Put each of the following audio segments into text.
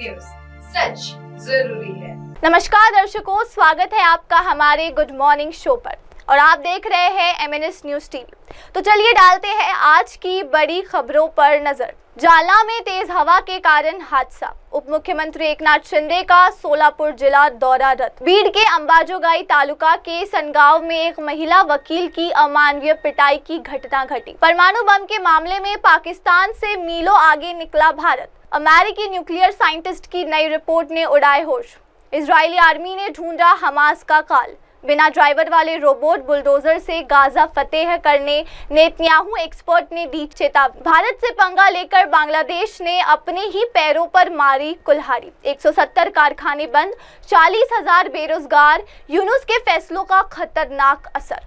News, सच जरूरी है। नमस्कार दर्शकों, स्वागत है आपका हमारे गुड मॉर्निंग शो पर और आप देख रहे हैं MNS न्यूज टीवी। तो चलिए डालते हैं आज की बड़ी खबरों पर नजर। जालना में तेज हवा के कारण हादसा, उप मुख्यमंत्री एकनाथ शिंदे का सोलापुर जिला दौरा रद्द। बीड़ के अंबाजोगाई तालुका के सनगांव में एक महिला वकील की अमानवीय पिटाई की घटना घटी। परमाणु बम के मामले में पाकिस्तान से मीलों आगे निकला भारत। अमेरिकी न्यूक्लियर साइंटिस्ट की नई रिपोर्ट ने उड़ाए होश। इजरायली आर्मी ने ढूंढा हमास का काल। बिना ड्राइवर वाले रोबोट बुलडोजर से गाजा फतेह करने नेतन्याहू एक्सपर्ट ने दी चेतावनी। भारत से पंगा लेकर बांग्लादेश ने अपने ही पैरों पर मारी कुल्हाड़ी। 170 कारखाने बंद, 40,000 बेरोजगार। यूनुस के फैसलों का खतरनाक असर।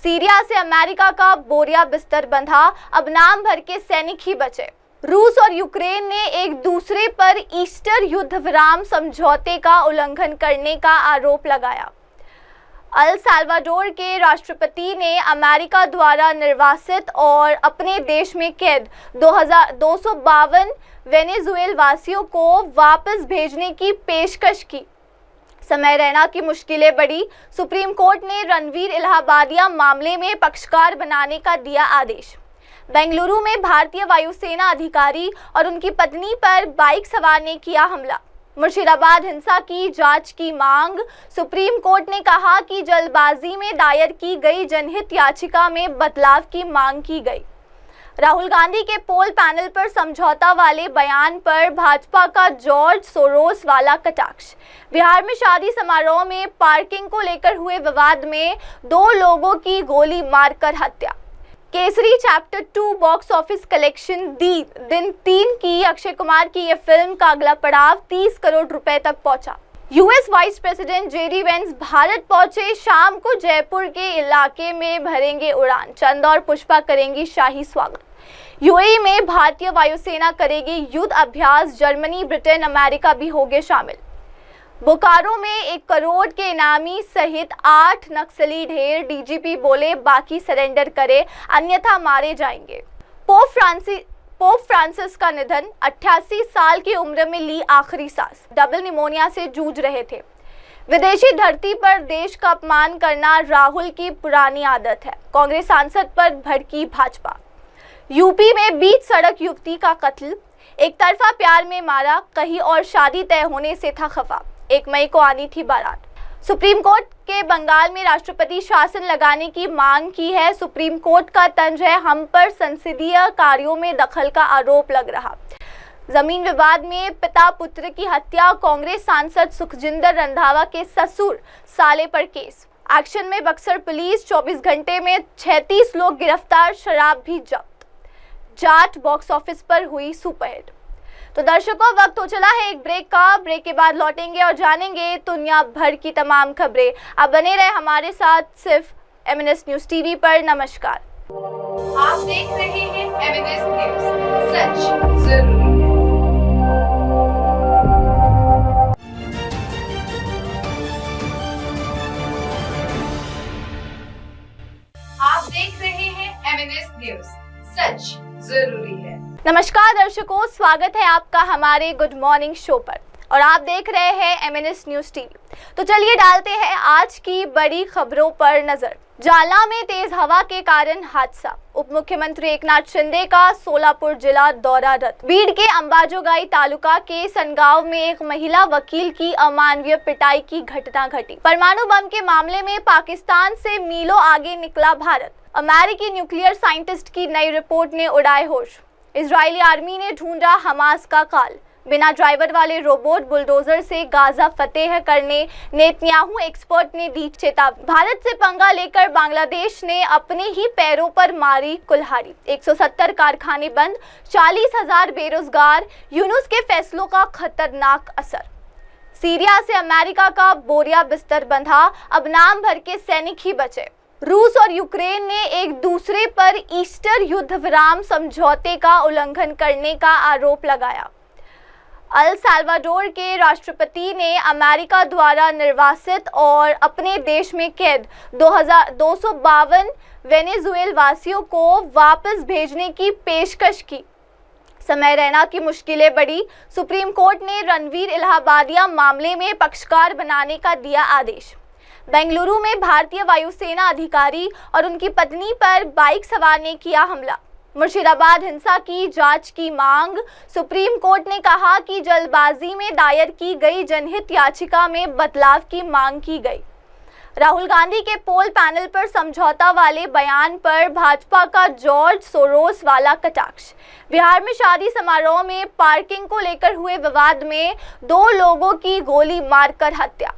सीरिया से अमेरिका का बोरिया बिस्तर बंधा, अब नाम भर के सैनिक ही बचे। रूस और यूक्रेन ने एक दूसरे पर ईस्टर युद्ध विराम समझौते का उल्लंघन करने का आरोप लगाया। अल साल्वाडोर के राष्ट्रपति ने अमेरिका द्वारा निर्वासित और अपने देश में कैद 252 वेनेजुएल वासियों को वापस भेजने की पेशकश की। समय रैना की मुश्किलें बढ़ी, सुप्रीम कोर्ट ने रणवीर इलाहाबादिया मामले में पक्षकार बनाने का दिया आदेश। बेंगलुरु में भारतीय वायुसेना अधिकारी और उनकी पत्नी पर बाइक सवार ने किया हमला। मुर्शिदाबाद हिंसा की जांच की मांग, सुप्रीम कोर्ट ने कहा कि जल्दबाजी में दायर की गई जनहित याचिका में बदलाव की मांग की गई। राहुल गांधी के पोल पैनल पर समझौता वाले बयान पर भाजपा का जॉर्ज सोरोस वाला कटाक्ष। बिहार में शादी समारोह में पार्किंग को लेकर हुए विवाद में 2 लोगों की गोली मारकर हत्या। Kesari chapter 2 box office collection दिन 3 की अक्षय कुमार की यह फिल्म का अगला पड़ाव 30 करोड़ रुपए तक पहुंचा। US vice president JD Vance Bharat पहुंचे, शाम को जयपुर के इलाके में भरेंगे उड़ान। चंदा और पुष्पा करेंगी शाही स्वागत। यूएई में भारतीय वायुसेना करेगी युद्ध अभ्यास, जर्मनी, ब्रिटेन, अमेरिका भी होंगे शामिल। बोकारो में 1 करोड़ के इनामी सहित 8 नक्सली ढेर, डीजीपी बोले बाकी सरेंडर करे अन्यथा मारे जाएंगे। पोप फ्रांसिस का निधन, 88 साल की उम्र में ली आखिरी सांस। डबल निमोनिया से जूझ रहे थे। विदेशी धरती पर देश का अपमान करना राहुल की पुरानी आदत है। कांग्रेस सांसद पर भड़की भाजपा। यूपी में बीच सड़क युवती का कत्ल, एक तरफा प्यार में मारा, कहीं और शादी तय होने से था खफा। 1 मई को आनी थी बारात। सुप्रीम कोर्ट के बंगाल में राष्ट्रपति शासन लगाने की मांग की है। सुप्रीम कोर्ट का तंज है, हम पर संसदीय कार्यों में दखल का आरोप लग रहा। जमीन विवाद में पिता पुत्र की हत्या, कांग्रेस सांसद सुखजिंदर रंधावा के ससुर साले पर केस। एक्शन में बक्सर पुलिस, 24 घंटे में 36 लोग गिरफ्तार, शराब भी जब्त। जाट बॉक्स ऑफिस पर हुई सुपरहिट। तो दर्शकों, वक्त हो चला है एक ब्रेक का। ब्रेक के बाद लौटेंगे और जानेंगे दुनिया भर की तमाम खबरें। आप बने रहे हमारे साथ सिर्फ MNS न्यूज टीवी पर। नमस्कार। आप देख रहे हैं MNS न्यूज, सच जरूरी है। आप देख रहे हैं MNS न्यूज, सच जरूरी है। नमस्कार दर्शकों, स्वागत है आपका हमारे गुड मॉर्निंग शो पर और आप देख रहे हैं MNS न्यूज टीवी। तो चलिए डालते हैं आज की बड़ी खबरों पर नजर। जालना में तेज हवा के कारण हादसा, उप मुख्यमंत्री एकनाथ शिंदे का सोलापुर जिला दौरा रद्द। बीड़ के अंबाजोगाई तालुका के सनगांव में एक महिला वकील की अमानवीय पिटाई की घटना घटी। परमाणु बम के मामले में पाकिस्तान से मीलों आगे निकला भारत। अमेरिकी न्यूक्लियर साइंटिस्ट की नई रिपोर्ट ने उड़ाए होश। इजरायली आर्मी ने ढूंढा हमास का काल। बिना ड्राइवर वाले रोबोट बुलडोजर से गाजा फतेह करने नेतन्याहू एक्सपर्ट ने दी चेतावनी। भारत से पंगा लेकर बांग्लादेश ने अपने ही पैरों पर मारी कुल्हाड़ी। 170 कारखाने बंद, 40,000 बेरोजगार। यूनुस के फैसलों का खतरनाक असर। सीरिया से अमेरिका का बोरिया बिस्तर बंधा, अब नाम भर के सैनिक ही बचे। रूस और यूक्रेन ने एक दूसरे पर ईस्टर युद्ध विराम समझौते का उल्लंघन करने का आरोप लगाया। अल साल्वाडोर के राष्ट्रपति ने अमेरिका द्वारा निर्वासित और अपने देश में कैद 252 वेनेजुएल वासियों को वापस भेजने की पेशकश की। समय रैना की मुश्किलें बढ़ी। सुप्रीम कोर्ट ने रणवीर इलाहाबादिया मामले में पक्षकार बनाने का दिया आदेश। बेंगलुरु में भारतीय वायुसेना अधिकारी और उनकी पत्नी पर बाइक सवार ने किया हमला। मुर्शिदाबाद हिंसा की जांच की मांग। सुप्रीम कोर्ट ने कहा कि जल्दबाजी में दायर की गई जनहित याचिका में बदलाव की मांग की गई। राहुल गांधी के पोल पैनल पर समझौता वाले बयान पर भाजपा का जॉर्ज सोरोस वाला कटाक्ष। बिहार में शादी समारोह में पार्किंग को लेकर हुए विवाद में 2 लोगों की गोली मारकर हत्या।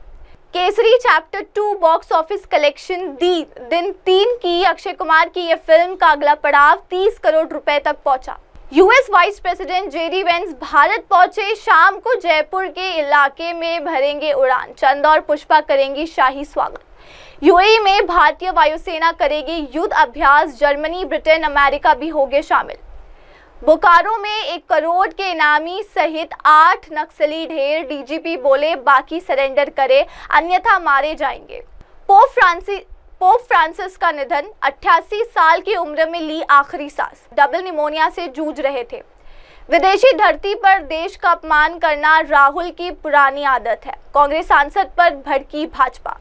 Kesari chapter 2 box office collection दिन 3 की अक्षय कुमार की यह फिल्म का अगला पड़ाव 30 करोड़ रुपए तक पहुंचा। US vice president JD Vance Bharat पहुंचे। शाम को जयपुर के इलाके में भरेंगे उड़ान। चंदा और पुष्पा करेंगी शाही स्वागत। यूएई में भारतीय वायुसेना करेगी युद्ध अभ्यास। जर्मनी, ब्रिटेन, अमेरिका भी होंगे शामिल। बोकारो में 1 करोड़ के इनामी सहित 8 नक्सली ढेर। डीजीपी बोले बाकी सरेंडर करे अन्यथा मारे जाएंगे। पोप फ्रांसिस का निधन। 88 साल की उम्र में ली आखिरी सांस। डबल निमोनिया से जूझ रहे थे। विदेशी धरती पर देश का अपमान करना राहुल की पुरानी आदत है। कांग्रेस सांसद पर भड़की भाजपा।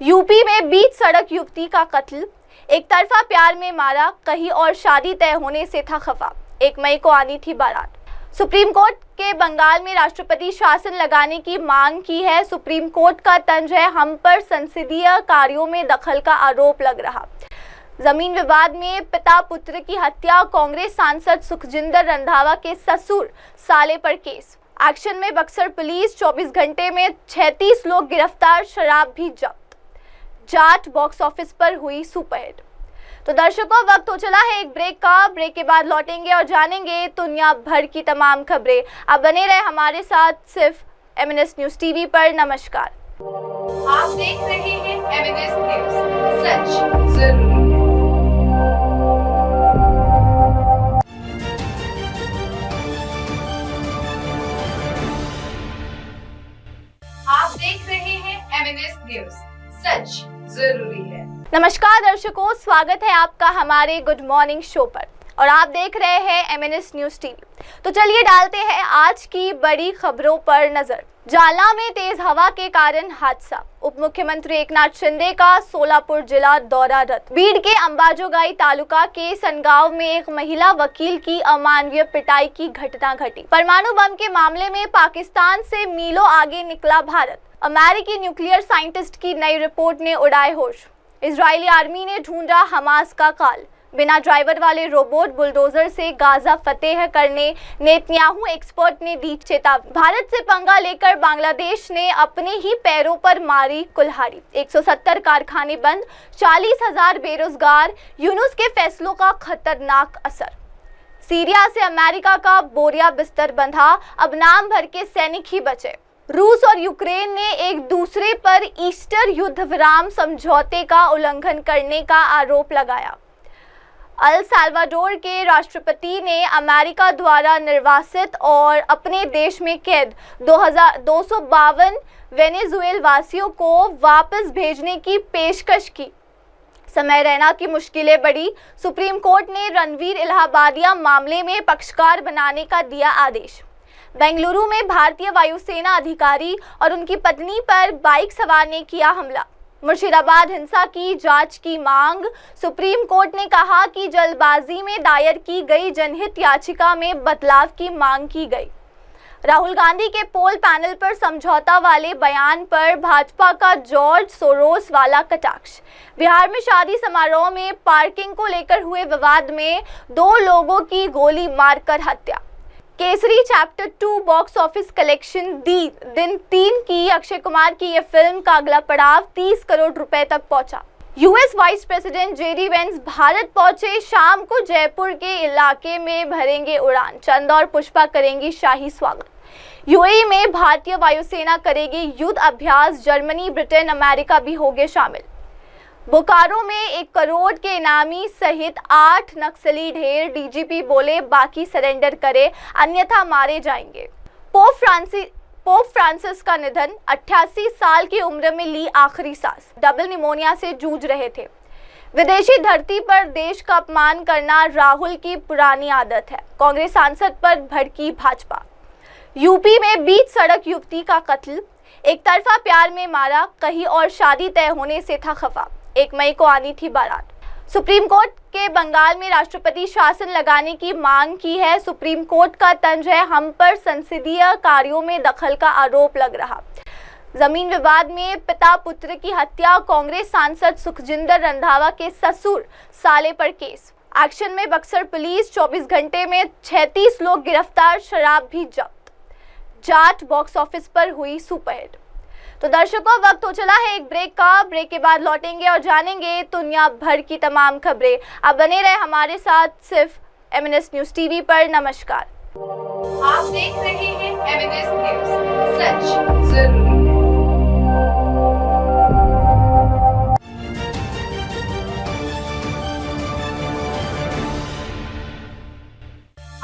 यूपी में बीच सड़क युवती का कत्ल। एक तरफा प्यार में मारा, कहीं और शादी तय होने से था खफा। 1 मई को आनी थी बारात। सुप्रीम कोर्ट के बंगाल में राष्ट्रपति शासन लगाने की मांग की है। सुप्रीम कोर्ट का तंज है, हम पर संसदीय कार्यों में दखल का आरोप लग रहा। जमीन विवाद में पिता पुत्र की हत्या। कांग्रेस सांसद सुखजिंदर रंधावा के ससुर साले पर केस। एक्शन में बक्सर पुलिस। 24 घंटे में 36 लोग गिरफ्तार, शराब भी जब्त। जाट बॉक्स ऑफिस पर हुई सुपरहिट। तो दर्शकों, वक्त हो चला है एक ब्रेक का। ब्रेक के बाद लौटेंगे और जानेंगे दुनिया भर की तमाम खबरें। आप बने रहे हमारे साथ सिर्फ एमएनएस न्यूज टीवी पर। नमस्कार। आप देख रहे हैं एमएनएस न्यूज, सच जरूरी है। आप देख रहे हैं एमएनएस न्यूज, सच जरूरी है। नमस्कार दर्शकों, स्वागत है आपका हमारे गुड मॉर्निंग शो पर और आप देख रहे हैं एमएनएस न्यूज टीवी। तो चलिए डालते हैं आज की बड़ी खबरों पर नजर। जालना में तेज हवा के कारण हादसा। उप मुख्यमंत्री एकनाथ शिंदे का सोलापुर जिला दौरा रद्द। बीड़ के अंबाजोगाई तालुका के सनगांव में एक महिला वकील की अमानवीय पिटाई की घटना घटी। परमाणु बम के मामले में पाकिस्तान से मीलों आगे निकला भारत। अमेरिकी न्यूक्लियर साइंटिस्ट की नई रिपोर्ट ने उड़ाए होश। इजरायली आर्मी ने ढूंढा हमास का काल। बिना ड्राइवर वाले रोबोट बुलडोजर से गाजा फतेह करने नेतन्याहू एक्सपर्ट ने दी चेतावनी। भारत से पंगा लेकर बांग्लादेश ने अपने ही पैरों पर मारी कुल्हाड़ी। 170 कारखाने बंद, 40,000 बेरोजगार। यूनुस के फैसलों का खतरनाक असर। सीरिया से अमेरिका का बोरिया बिस्तर बंधा, अब नाम भर के सैनिक ही बचे। रूस और यूक्रेन ने एक दूसरे पर ईस्टर युद्ध विराम समझौते का उल्लंघन करने का आरोप लगाया। अल साल्वाडोर के राष्ट्रपति ने अमेरिका द्वारा निर्वासित और अपने देश में कैद 252 वेनेजुएल वासियों को वापस भेजने की पेशकश की। समय रैना की मुश्किलें बढ़ी। सुप्रीम कोर्ट ने रणवीर इलाहाबादिया मामले में पक्षकार बनाने का दिया आदेश। बेंगलुरु में भारतीय वायुसेना अधिकारी और उनकी पत्नी पर बाइक सवार ने किया हमला। मुर्शिदाबाद हिंसा की जांच की मांग। सुप्रीम कोर्ट ने कहा कि जल्दबाजी में दायर की गई जनहित याचिका में बदलाव की मांग की गई। राहुल गांधी के पोल पैनल पर समझौता वाले बयान पर भाजपा का जॉर्ज सोरोस वाला कटाक्ष। बिहार में शादी समारोह में पार्किंग को लेकर हुए विवाद में 2 लोगों की गोली मारकर हत्या। Kesari chapter 2 box office collection दिन 3 की अक्षय कुमार की यह फिल्म का अगला पड़ाव 30 करोड़ रुपए तक पहुंचा। US vice president JD Vance Bharat पहुंचे। शाम को जयपुर के इलाके में भरेंगे उड़ान। चंदा और पुष्पा करेंगी शाही स्वागत। यूएई में भारतीय वायुसेना करेगी युद्ध अभ्यास। जर्मनी, ब्रिटेन, अमेरिका भी होंगे शामिल। बोकारो में 1 करोड़ के इनामी सहित 8 नक्सली ढेर। डीजीपी बोले बाकी सरेंडर करे अन्यथा मारे जाएंगे। पोप फ्रांसिस का निधन। 88 साल की उम्र में ली आखिरी सांस। डबल निमोनिया से जूझ रहे थे। विदेशी धरती पर देश का अपमान करना राहुल की पुरानी आदत है। कांग्रेस सांसद पर भड़की भाजपा। यूपी में बीच सड़क युवती का कत्ल, एक तरफा प्यार में मारा, कहीं और शादी तय होने से था खफा। 1 मई को आनी थी बारात। सुप्रीम कोर्ट के बंगाल में राष्ट्रपति शासन लगाने की मांग की है। सुप्रीम कोर्ट का तंज है, हम पर संसदीय कार्यों में दखल का आरोप लग रहा। जमीन विवाद में पिता पुत्र की हत्या, कांग्रेस सांसद सुखजिंदर रंधावा के ससुर साले पर केस। एक्शन में बक्सर पुलिस, 24 घंटे में 36 लोग गिरफ्तार, शराब भी जब्त। जाट बॉक्स ऑफिस पर हुई सुपरहिट। तो दर्शकों, वक्त हो चला है एक ब्रेक का। ब्रेक के बाद लौटेंगे और जानेंगे दुनिया भर की तमाम खबरें। आप बने रहे हमारे साथ सिर्फ MNS न्यूज टीवी पर। नमस्कार। आप देख रहे हैं MNS न्यूज, सच जरूरी है।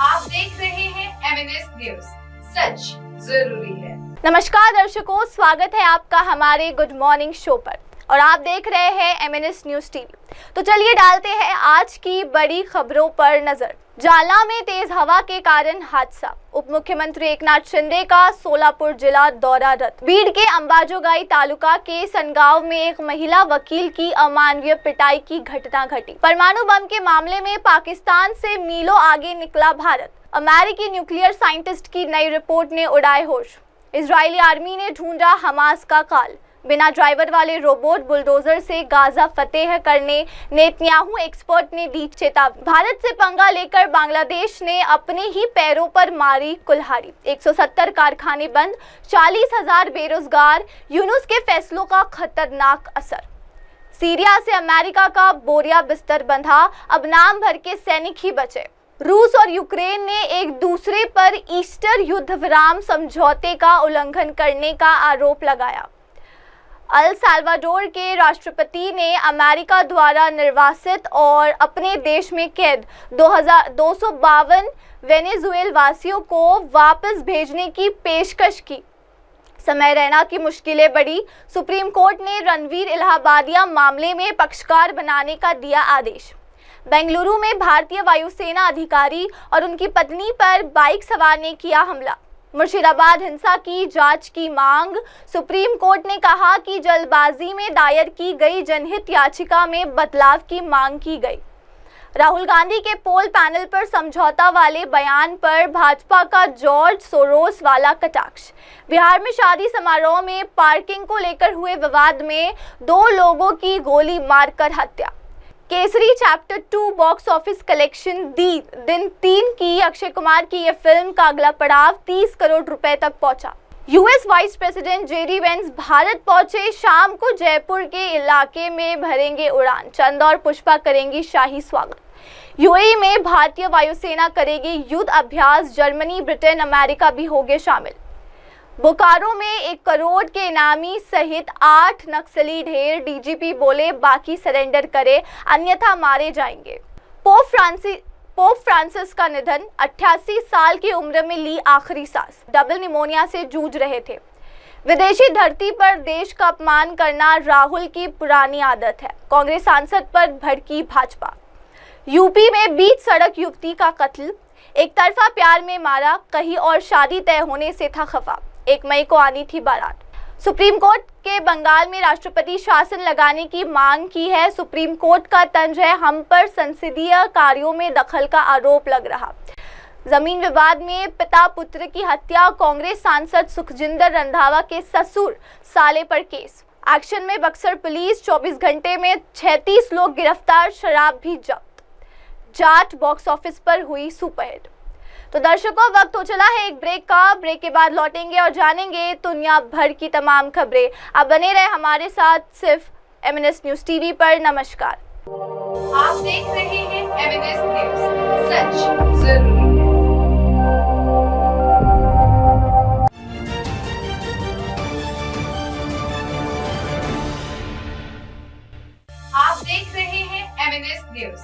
आप देख रहे हैं MNS न्यूज, सच जरूरी है। नमस्कार दर्शकों, स्वागत है आपका हमारे गुड मॉर्निंग शो पर और आप देख रहे हैं MNS न्यूज टीवी। तो चलिए डालते हैं आज की बड़ी खबरों पर नजर। जाला में तेज हवा के कारण हादसा, उप मुख्यमंत्री एकनाथ शिंदे का सोलापुर जिला दौरा रद्द। बीड़ के अंबाजोगाई तालुका के सनगांव में एक महिला वकील की अमानवीय पिटाई की घटना घटी। परमाणु बम के मामले में पाकिस्तान से मीलों आगे निकला भारत। अमेरिकी न्यूक्लियर साइंटिस्ट की नई रिपोर्ट ने उड़ाए होश। इजरायली आर्मी ने ढूंढा हमास का काल। बिना ड्राइवर वाले रोबोट बुलडोजर से गाजा फतेह करने नेतन्याहू एक्सपर्ट ने दी चेतावनी। भारत से पंगा लेकर बांग्लादेश ने अपने ही पैरों पर मारी कुल्हाड़ी। 170 कारखाने बंद, 40,000 बेरोजगार। यूनुस के फैसलों का खतरनाक असर। सीरिया से अमेरिका का बोरिया बिस्तर बंधा, अब नाम भर के सैनिक ही बचे। रूस और यूक्रेन ने एक दूसरे पर ईस्टर युद्ध विराम समझौते का उल्लंघन करने का आरोप लगाया। अल साल्वाडोर के राष्ट्रपति ने अमेरिका द्वारा निर्वासित और अपने देश में कैद 252 वेनेजुएल वासियों को वापस भेजने की पेशकश की। समय रैना की मुश्किलें बढ़ी। सुप्रीम कोर्ट ने रणवीर इलाहाबादिया मामले में पक्षकार बनाने का दिया आदेश। बेंगलुरु में भारतीय वायुसेना अधिकारी और उनकी पत्नी पर बाइक सवार ने किया हमला। मुर्शिदाबाद हिंसा की जांच की मांग, सुप्रीम कोर्ट ने कहा कि जल्दबाजी में दायर की गई जनहित याचिका में बदलाव की मांग की गई। राहुल गांधी के पोल पैनल पर समझौता वाले बयान पर भाजपा का जॉर्ज सोरोस वाला कटाक्ष। बिहार में शादी समारोह में पार्किंग को लेकर हुए विवाद में 2 लोगों की गोली मारकर हत्या। Kesari chapter 2 box office collection दिन 3 की अक्षय कुमार की यह फिल्म का अगला पड़ाव 30 करोड़ रुपए तक पहुंचा। US vice president JD Vance Bharat पहुंचे। शाम को जयपुर के इलाके में भरेंगे उड़ान। चंदा और पुष्पा करेंगी शाही स्वागत। यूएई में भारतीय वायुसेना करेगी युद्ध अभ्यास। जर्मनी, ब्रिटेन, अमेरिका भी होंगे शामिल। बोकारो में 1 करोड़ के इनामी सहित 8 नक्सली ढेर। डीजीपी बोले बाकी सरेंडर करे, अन्यथा मारे जाएंगे। पोप फ्रांसिस का निधन, 88 साल की उम्र में ली आखिरी सांस। डबल निमोनिया से जूझ रहे थे। विदेशी धरती पर देश का अपमान करना राहुल की पुरानी आदत है। कांग्रेस सांसद पर भड़की भाजपा। यूपी में बीच सड़क युवती का कत्ल, एक तरफा प्यार में मारा, कहीं और शादी तय होने से था खफा। 1 मई को आनी थी बारात। सुप्रीम कोर्ट के बंगाल में राष्ट्रपति शासन लगाने की मांग की है। सुप्रीम कोर्ट का तंज है, हम पर संसदीय कार्यों में दखल का आरोप लग रहा। जमीन विवाद में पिता पुत्र की हत्या, कांग्रेस सांसद सुखजिंदर रंधावा के ससुर साले पर केस। एक्शन में बक्सर पुलिस, 24 घंटे में 36 लोग गिरफ्तार, शराब भी जब्त। जाट बॉक्स ऑफिस पर हुई सुपरहिट। तो दर्शकों, वक्त हो चला है एक ब्रेक का। ब्रेक के बाद लौटेंगे और जानेंगे दुनिया भर की तमाम खबरें। आप बने रहे हमारे साथ सिर्फ MNS न्यूज टीवी पर। नमस्कार। आप देख रहे हैं MNS न्यूज, सच जरूरी है। आप देख रहे हैं MNS न्यूज,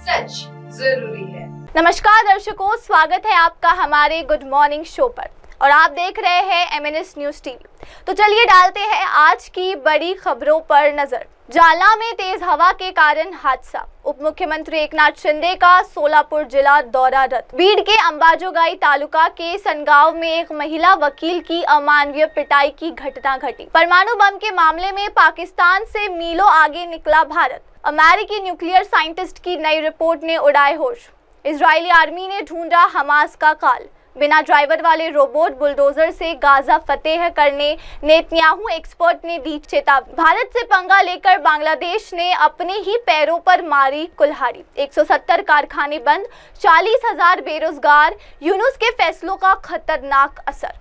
सच जरूरी है। नमस्कार दर्शकों, स्वागत है आपका हमारे गुड मॉर्निंग शो पर और आप देख रहे हैं MNS न्यूज टीवी। तो चलिए डालते हैं आज की बड़ी खबरों पर नजर। जालना में तेज हवा के कारण हादसा, उप मुख्यमंत्री एकनाथ शिंदे का सोलापुर जिला दौरा रद्द। बीड़ के अंबाजोगाई तालुका के सनगांव में एक महिला वकील की अमानवीय पिटाई की घटना घटी। परमाणु बम के मामले में पाकिस्तान से मीलों आगे निकला भारत। अमेरिकी न्यूक्लियर साइंटिस्ट की नई रिपोर्ट ने उड़ाए होश। इजरायली आर्मी ने ढूंढा हमास का काल। बिना ड्राइवर वाले रोबोट बुलडोजर से गाजा फतेह करने नेतन्याहू एक्सपर्ट ने दी चेतावनी। भारत से पंगा लेकर बांग्लादेश ने अपने ही पैरों पर मारी कुल्हाड़ी। 170 कारखाने बंद, 40,000 बेरोजगार। यूनुस के फैसलों का खतरनाक असर।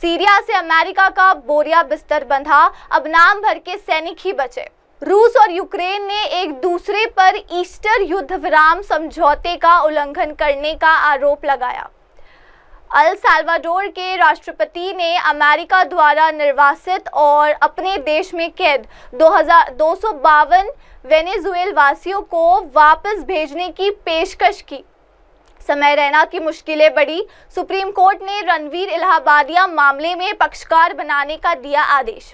सीरिया से अमेरिका का बोरिया बिस्तर बंधा, अब नाम भर के सैनिक ही बचे। रूस और यूक्रेन ने एक दूसरे पर ईस्टर युद्ध विराम समझौते का उल्लंघन करने का आरोप लगाया। अल साल्वाडोर के राष्ट्रपति ने अमेरिका द्वारा निर्वासित और अपने देश में कैद 252 वेनेजुएल वासियों को वापस भेजने की पेशकश की। समय रैना की मुश्किलें बढ़ी, सुप्रीम कोर्ट ने रणवीर इलाहाबादिया मामले में पक्षकार बनाने का दिया आदेश।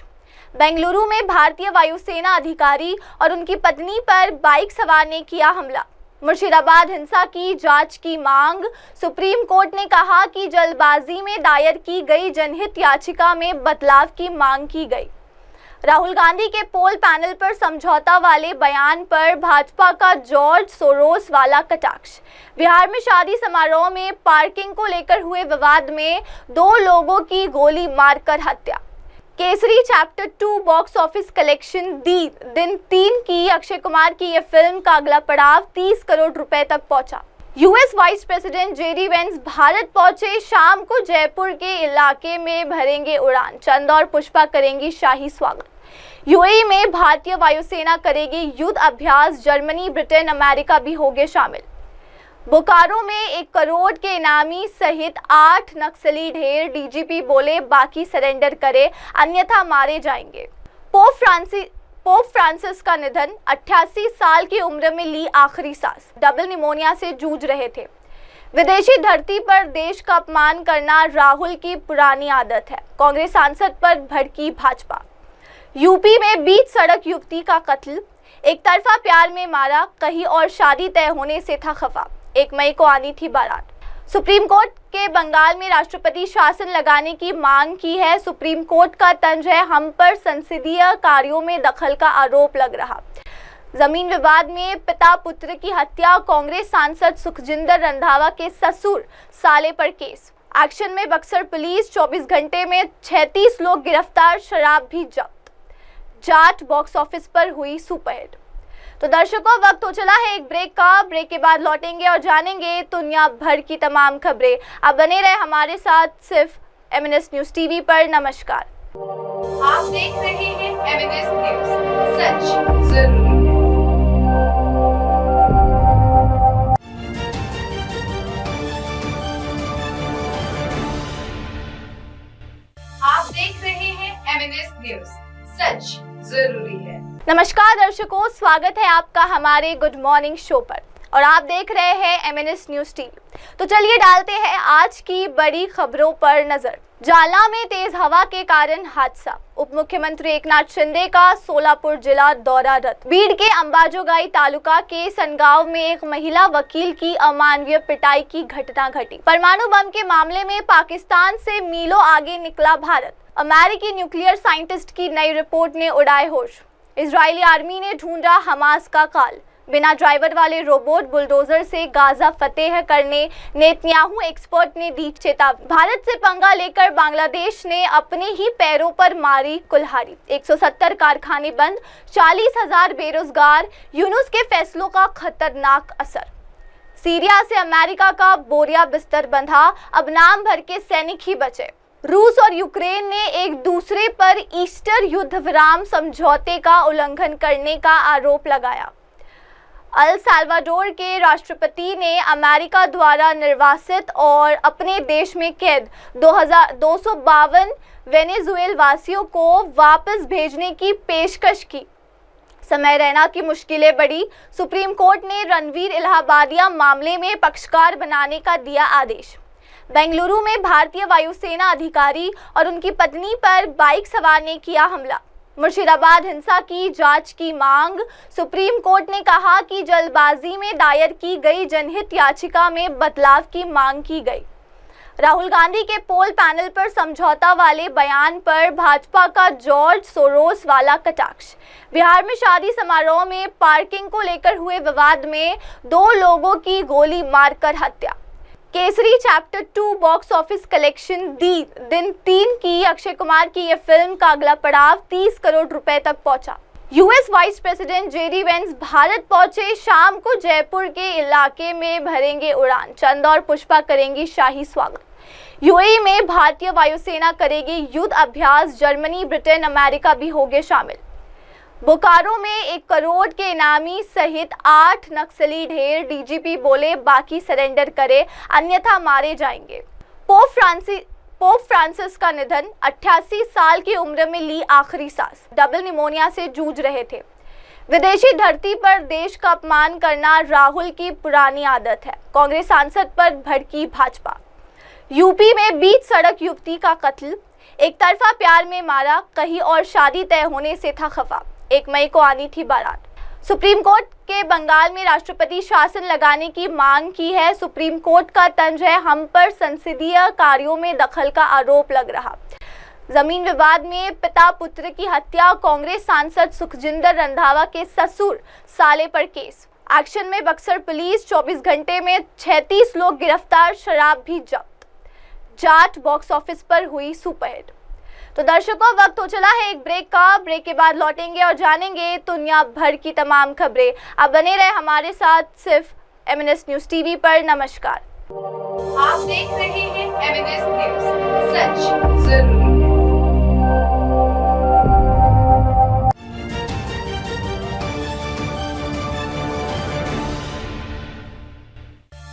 बेंगलुरु में भारतीय वायुसेना अधिकारी और उनकी पत्नी पर बाइक सवार ने किया हमला। मुर्शिदाबाद हिंसा की जांच की मांग, सुप्रीम कोर्ट ने कहा कि जल्दबाजी में दायर की गई जनहित याचिका में बदलाव की मांग की गई। राहुल गांधी के पोल पैनल पर समझौता वाले बयान पर भाजपा का जॉर्ज सोरोस वाला कटाक्ष। बिहार में शादी समारोह में पार्किंग को लेकर हुए विवाद में 2 लोगों की गोली मारकर हत्या। Kesari chapter 2 box office collection दिन 3 की अक्षय कुमार की यह फिल्म का अगला पड़ाव 30 करोड़ रुपए तक पहुंचा। US vice president JD Vance Bharat पहुंचे, शाम को जयपुर के इलाके में भरेंगे उड़ान। चंद और पुष्पा करेंगी शाही स्वागत। यूएई में भारतीय वायुसेना करेगी युद्ध अभ्यास, जर्मनी, ब्रिटेन, अमेरिका भी होंगे शामिल। बोकारो में 1 करोड़ के इनामी सहित 8 नक्सली ढेर, डीजीपी बोले बाकी सरेंडर करे अन्यथा मारे जाएंगे। पोप फ्रांसिस का निधन, 88 साल की उम्र में ली आखिरी सांस। डबल निमोनिया से जूझ रहे थे। विदेशी धरती पर देश का अपमान करना राहुल की पुरानी आदत है, कांग्रेस सांसद पर भड़की भाजपा। यूपी में बीच सड़क युवती का कत्ल, एक तरफा प्यार में मारा, कहीं और शादी तय होने से था खफा। 1 मई को आनी थी बारात। सुप्रीम कोर्ट के बंगाल में राष्ट्रपति शासन लगाने की मांग की है। सुप्रीम कोर्ट का तंज है, हम पर संसदीय कार्यों में दखल का आरोप लग रहा। जमीन विवाद में पिता पुत्र की हत्या, कांग्रेस सांसद सुखजिंदर रंधावा के ससुर साले पर केस। एक्शन में बक्सर पुलिस, 24 घंटे में 36 लोग गिरफ्तार, शराब भी जब्त। जाट बॉक्स ऑफिस पर हुई सुपरहिट। तो दर्शकों, वक्त हो चला है एक ब्रेक का। ब्रेक के बाद लौटेंगे और जानेंगे दुनिया भर की तमाम खबरें। आप बने रहे हमारे साथ सिर्फ एमएनएस न्यूज टीवी पर। नमस्कार। आप देख रहे हैं एमएनएस न्यूज, सच जरूरी है। आप देख रहे हैं एमएनएस न्यूज, सच जरूरी है। नमस्कार दर्शकों, स्वागत है आपका हमारे गुड मॉर्निंग शो पर और आप देख रहे हैं एमएनएस न्यूज टीवी। तो चलिए डालते हैं आज की बड़ी खबरों पर नजर। जालना में तेज हवा के कारण हादसा, उप मुख्यमंत्री एकनाथ शिंदे का सोलापुर जिला दौरा रद्द। बीड़ के अंबाजोगाई तालुका के सनगांव में एक महिला वकील की अमानवीय पिटाई की घटना घटी। परमाणु बम के मामले में पाकिस्तान से मीलों आगे निकला भारत। अमेरिकी न्यूक्लियर साइंटिस्ट की नई रिपोर्ट ने उड़ाए होश। इजरायली आर्मी ने ढूंढा हमास का काल। बिना ड्राइवर वाले रोबोट बुलडोजर से गाजा फतेह करने नेतन्याहू एक्सपर्ट ने दी चेतावनी। भारत से पंगा लेकर बांग्लादेश ने अपने ही पैरों पर मारी कुल्हाड़ी। 170 कारखाने बंद, 40,000 बेरोजगार। यूनुस के फैसलों का खतरनाक असर। सीरिया से अमेरिका का बोरिया बिस्तर बंधा, अब नाम भर के सैनिक ही बचे। रूस और यूक्रेन ने एक दूसरे पर ईस्टर युद्ध विराम समझौते का उल्लंघन करने का आरोप लगाया। अल साल्वाडोर के राष्ट्रपति ने अमेरिका द्वारा निर्वासित और अपने देश में कैद 252 वेनेजुएल वासियों को वापस भेजने की पेशकश की। समय रैना की मुश्किलें बढ़ी, सुप्रीम कोर्ट ने रणवीर इलाहाबादिया मामले में पक्षकार बनाने का दिया आदेश। बेंगलुरु में भारतीय वायुसेना अधिकारी और उनकी पत्नी पर बाइक सवार ने किया हमला। मुर्शिदाबाद हिंसा की जांच की मांग। सुप्रीम कोर्ट ने कहा कि जल्दबाजी में दायर की गई जनहित याचिका में बदलाव की मांग की गई। राहुल गांधी के पोल पैनल पर समझौता वाले बयान पर भाजपा का जॉर्ज सोरोस वाला कटाक्ष। बिहार में शादी समारोह में पार्किंग को लेकर हुए विवाद में 2 लोगों की गोली मारकर हत्या। Kesari chapter 2 box office collection दिन 3 की अक्षय कुमार की यह फिल्म का अगला पड़ाव 30 करोड़ रुपए तक पहुंचा। US vice president JD Vance Bharat पहुंचे। शाम को जयपुर के इलाके में भरेंगे उड़ान। चंदा और पुष्पा करेंगी शाही स्वागत। यूएई में भारतीय वायुसेना करेगी युद्ध अभ्यास। जर्मनी, ब्रिटेन, अमेरिका भी होंगे शामिल। बोकारो में 1 करोड़ के इनामी सहित 8 नक्सली ढेर। डीजीपी बोले बाकी सरेंडर करे अन्यथा मारे जाएंगे। पोप फ्रांसिस का निधन। 88 साल की उम्र में ली आखिरी सांस। डबल निमोनिया से जूझ रहे थे। विदेशी धरती पर देश का अपमान करना राहुल की पुरानी आदत है। कांग्रेस सांसद पर भड़की भाजपा। यूपी में बीच सड़क युवती का कत्ल। एक तरफा प्यार में मारा, कहीं और शादी तय होने से था खफा। 1 मई को आनी थी बारात। सुप्रीम कोर्ट के बंगाल में राष्ट्रपति शासन लगाने की मांग की है। सुप्रीम कोर्ट का तंज है, हम पर संसदीय कार्यों में दखल का आरोप लग रहा। जमीन विवाद में पिता पुत्र की हत्या। कांग्रेस सांसद सुखजिंदर रंधावा के ससुर साले पर केस। एक्शन में बक्सर पुलिस। 24 घंटे में 36 लोग गिरफ्तार, शराब भी जब्त। जाट बॉक्स ऑफिस पर हुई सुपरहिट। तो दर्शकों, वक्त हो चला है एक ब्रेक का। ब्रेक के बाद लौटेंगे और जानेंगे दुनिया भर की तमाम खबरें। आप बने रहे हमारे साथ सिर्फ एमएनएस न्यूज टीवी पर। नमस्कार। आप देख रहे हैं एमएनएस न्यूज, सच जरूरी है।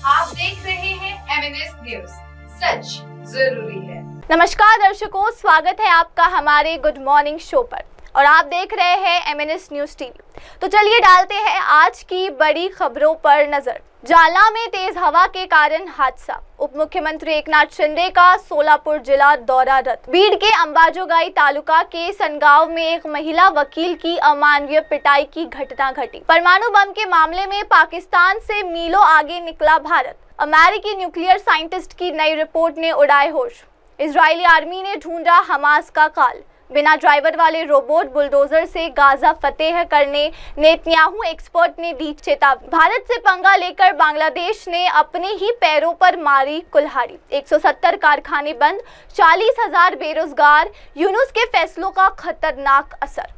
आप देख रहे हैं एमएनएस न्यूज, सच जरूरी है। नमस्कार दर्शकों, स्वागत है आपका हमारे गुड मॉर्निंग शो पर और आप देख रहे हैं एमएनएस न्यूज टीवी। तो चलिए डालते हैं आज की बड़ी खबरों पर नजर। जालना में तेज हवा के कारण हादसा। उप मुख्यमंत्री एकनाथ शिंदे का सोलापुर जिला दौरा रद्द। बीड़ के अंबाजोगाई तालुका के सनगांव में एक महिला वकील की अमानवीय पिटाई की घटना घटी। परमाणु बम के मामले में पाकिस्तान से मीलों आगे निकला भारत। अमेरिकी न्यूक्लियर साइंटिस्ट की नई रिपोर्ट ने उड़ाए होश। इजरायली आर्मी ने ढूंढा हमास का काल। बिना ड्राइवर वाले रोबोट बुलडोजर से गाजा फतेह करने नेतन्याहू एक्सपर्ट ने दी चेतावनी। भारत से पंगा लेकर बांग्लादेश ने अपने ही पैरों पर मारी कुल्हाड़ी। 170 कारखाने बंद, 40,000 बेरोजगार। यूनुस के फैसलों का खतरनाक असर।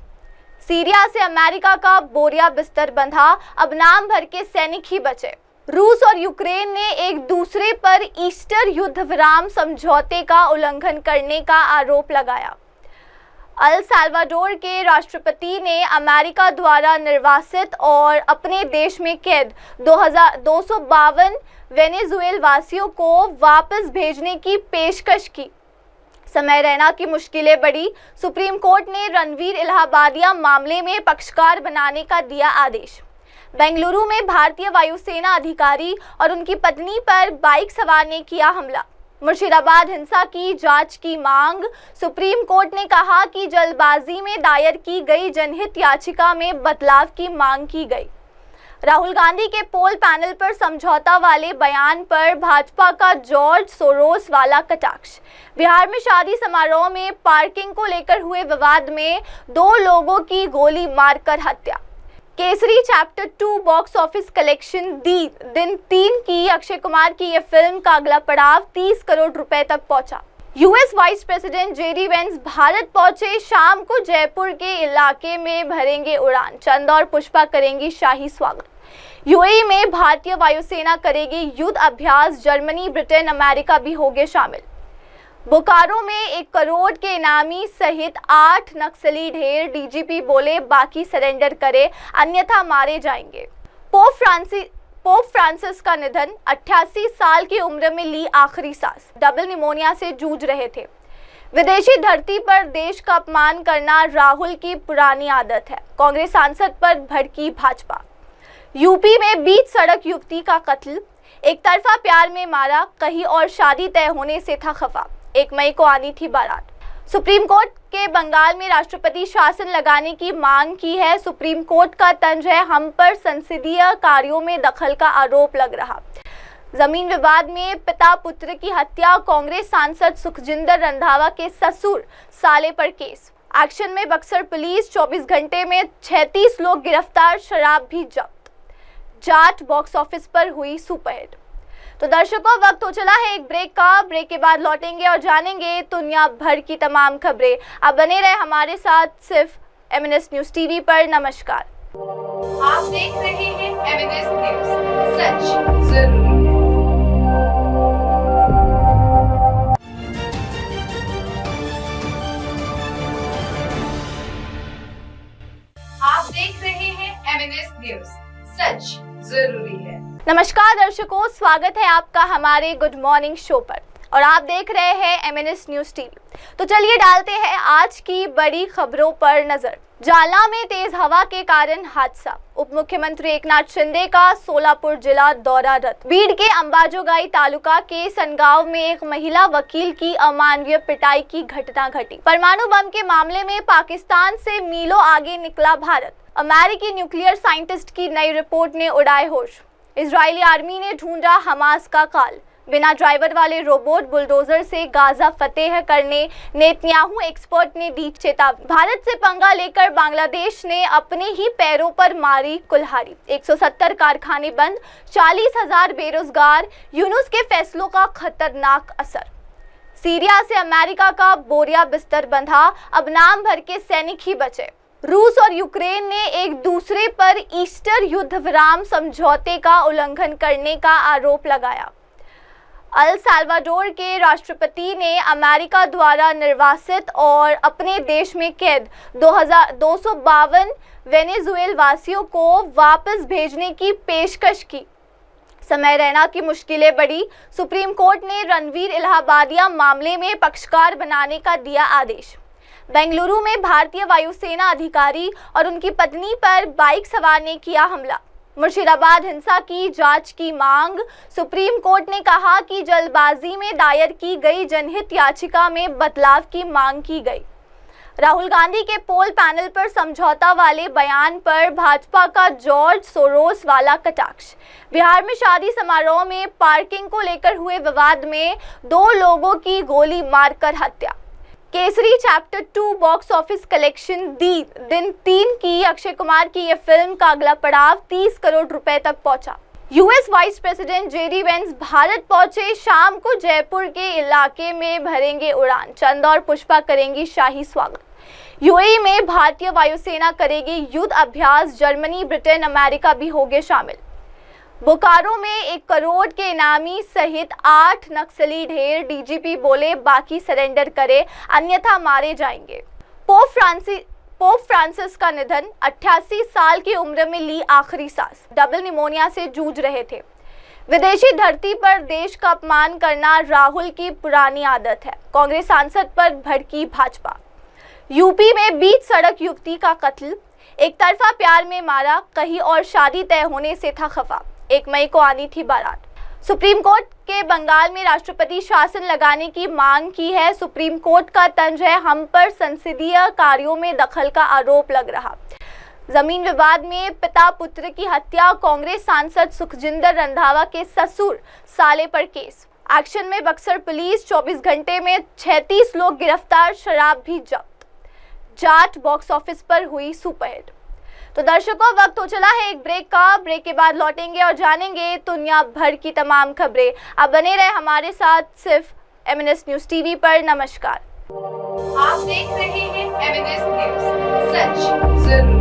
सीरिया से अमेरिका का बोरिया बिस्तर बंधा, अब नाम भर के सैनिक ही बचे। रूस और यूक्रेन ने एक दूसरे पर ईस्टर युद्ध विराम समझौते का उल्लंघन करने का आरोप लगाया। अल साल्वाडोर के राष्ट्रपति ने अमेरिका द्वारा निर्वासित और अपने देश में कैद 252 वेनेजुएल वासियों को वापस भेजने की पेशकश की। समय रैना की मुश्किलें बढ़ी। सुप्रीम कोर्ट ने रणवीर इलाहाबादिया मामले में पक्षकार बनाने का दिया आदेश। बेंगलुरु में भारतीय वायुसेना अधिकारी और उनकी पत्नी पर बाइक सवार ने किया हमला। मुर्शिदाबाद हिंसा की जांच की मांग। सुप्रीम कोर्ट ने कहा कि जल्दबाजी में दायर की गई जनहित याचिका में बदलाव की मांग की गई। राहुल गांधी के पोल पैनल पर समझौता वाले बयान पर भाजपा का जॉर्ज सोरोस वाला कटाक्ष। बिहार में शादी समारोह में पार्किंग को लेकर हुए विवाद में 2 लोगों की गोली मारकर हत्या। Kesari chapter 2 box office collection दिन 3 की अक्षय कुमार की यह फिल्म का अगला पड़ाव 30 करोड़ रुपए तक पहुंचा। US vice president JD Vance Bharat पहुंचे। शाम को जयपुर के इलाके में भरेंगे उड़ान। चंदा और पुष्पा करेंगी शाही स्वागत। यूएई में भारतीय वायुसेना करेगी युद्ध अभ्यास। जर्मनी, ब्रिटेन, अमेरिका भी होंगे शामिल। बोकारो में 1 करोड़ के इनामी सहित 8 नक्सली ढेर। डीजीपी बोले बाकी सरेंडर करे अन्यथा मारे जाएंगे। पोप फ्रांसिस का निधन। 88 साल की उम्र में ली आखिरी सांस। डबल निमोनिया से जूझ रहे थे। विदेशी धरती पर देश का अपमान करना राहुल की पुरानी आदत है। कांग्रेस सांसद पर भड़की भाजपा। यूपी में बीच सड़क युवती का कत्ल। एक तरफा प्यार में मारा, कहीं और शादी तय होने से था खफा। 1 मई को आनी थी बारात। सुप्रीम कोर्ट के बंगाल में राष्ट्रपति शासन लगाने की मांग की है। सुप्रीम कोर्ट का तंज है, हम पर संसदीय कार्यों में दखल का आरोप लग रहा। जमीन विवाद में पिता पुत्र की हत्या, कांग्रेस सांसद सुखजिंदर रंधावा के ससुर साले पर केस। एक्शन में बक्सर पुलिस, 24 घंटे में 36 लोग गिरफ्तार, शराब भी जब्त। जाट बॉक्स ऑफिस पर हुई सुपरहिट। तो दर्शकों, वक्त हो चला है एक ब्रेक का। ब्रेक के बाद लौटेंगे और जानेंगे दुनिया भर की तमाम खबरें। आप बने रहे हमारे साथ सिर्फ MNS न्यूज टीवी पर। नमस्कार। आप देख रहे हैं MNS न्यूज, सच जरूरी है। आप देख रहे हैं MNS न्यूज, सच जरूरी है। नमस्कार दर्शकों, स्वागत है आपका हमारे गुड मॉर्निंग शो पर और आप देख रहे हैं MNS न्यूज टीवी। तो चलिए डालते हैं आज की बड़ी खबरों पर नजर। जालना में तेज हवा के कारण हादसा। उप मुख्यमंत्री एकनाथ शिंदे का सोलापुर जिला दौरा रद्द। बीड़ के अंबाजोगाई तालुका के सनगांव में एक महिला वकील की अमानवीय पिटाई की घटना घटी। परमाणु बम के मामले में पाकिस्तान से मीलों आगे निकला भारत। अमेरिकी न्यूक्लियर साइंटिस्ट की नई रिपोर्ट ने उड़ाए होश। इजरायली आर्मी ने ढूंढा हमास का काल। बिना ड्राइवर वाले रोबोट बुलडोजर से गाजा फतेह करने नेतन्याहू एक्सपर्ट ने दी चेतावनी। भारत से पंगा लेकर बांग्लादेश ने अपने ही पैरों पर मारी कुल्हाड़ी। 170 कारखाने बंद, 40,000 बेरोजगार। यूनुस के फैसलों का खतरनाक असर। सीरिया से अमेरिका का बोरिया बिस्तर बंधा, अब नाम भर के सैनिक ही बचे। रूस और यूक्रेन ने एक दूसरे पर ईस्टर युद्ध विराम समझौते का उल्लंघन करने का आरोप लगाया। अल साल्वाडोर के राष्ट्रपति ने अमेरिका द्वारा निर्वासित और अपने देश में कैद 252 वेनेजुएल वासियों को वापस भेजने की पेशकश की। समय रैना की मुश्किलें बढ़ी। सुप्रीम कोर्ट ने रणवीर इलाहाबादिया मामले में पक्षकार बनाने का दिया आदेश। बेंगलुरु में भारतीय वायुसेना अधिकारी और उनकी पत्नी पर बाइक सवार ने किया हमला। मुर्शिदाबाद हिंसा की जांच की मांग। सुप्रीम कोर्ट ने कहा कि जल्दबाजी में दायर की गई जनहित याचिका में बदलाव की मांग की गई। राहुल गांधी के पोल पैनल पर समझौता वाले बयान पर भाजपा का जॉर्ज सोरोस वाला कटाक्ष। बिहार में शादी समारोह में पार्किंग को लेकर हुए विवाद में 2 लोगों की गोली मारकर हत्या। Kesari chapter 2 box office collection दिन 3 की अक्षय कुमार की यह फिल्म का अगला पड़ाव 30 करोड़ रुपए तक पहुंचा। US vice president JD Vance Bharat पहुंचे। शाम को जयपुर के इलाके में भरेंगे उड़ान। चंदा और पुष्पा करेंगी शाही स्वागत। यूएई में भारतीय वायुसेना करेगी युद्ध अभ्यास। जर्मनी, ब्रिटेन, अमेरिका भी होंगे शामिल। बोकारो में 1 करोड़ के इनामी सहित 8 नक्सली ढेर। डीजीपी बोले बाकी सरेंडर करे, अन्यथा मारे जाएंगे। पोप फ्रांसिस का निधन। 88 साल की उम्र में ली आखिरी सांस। डबल निमोनिया से जूझ रहे थे। विदेशी धरती पर देश का अपमान करना राहुल की पुरानी आदत है। कांग्रेस सांसद पर भड़की भाजपा। यूपी में बीच सड़क युवती का कत्ल। एक तरफा प्यार में मारा, कहीं और शादी तय होने से था खफा। 1 मई को आनी थी बारात। सुप्रीम कोर्ट के बंगाल में राष्ट्रपति शासन लगाने की मांग की है। सुप्रीम कोर्ट का तंज है, हम पर संसदीय कार्यों में दखल का आरोप लग रहा। जमीन विवाद में पिता पुत्र की हत्या, कांग्रेस सांसद सुखजिंदर रंधावा के ससुर साले पर केस। एक्शन में बक्सर पुलिस, 24 घंटे में 36 लोग गिरफ्तार, शराब भी जब्त। जाट बॉक्स ऑफिस पर हुई सुपरहिट। तो दर्शकों, वक्त हो चला है एक ब्रेक का। ब्रेक के बाद लौटेंगे और जानेंगे दुनिया भर की तमाम खबरें। आप बने रहे हमारे साथ सिर्फ MNS न्यूज टीवी पर। नमस्कार। आप देख रहे हैं MNS न्यूज, सच जरूरी।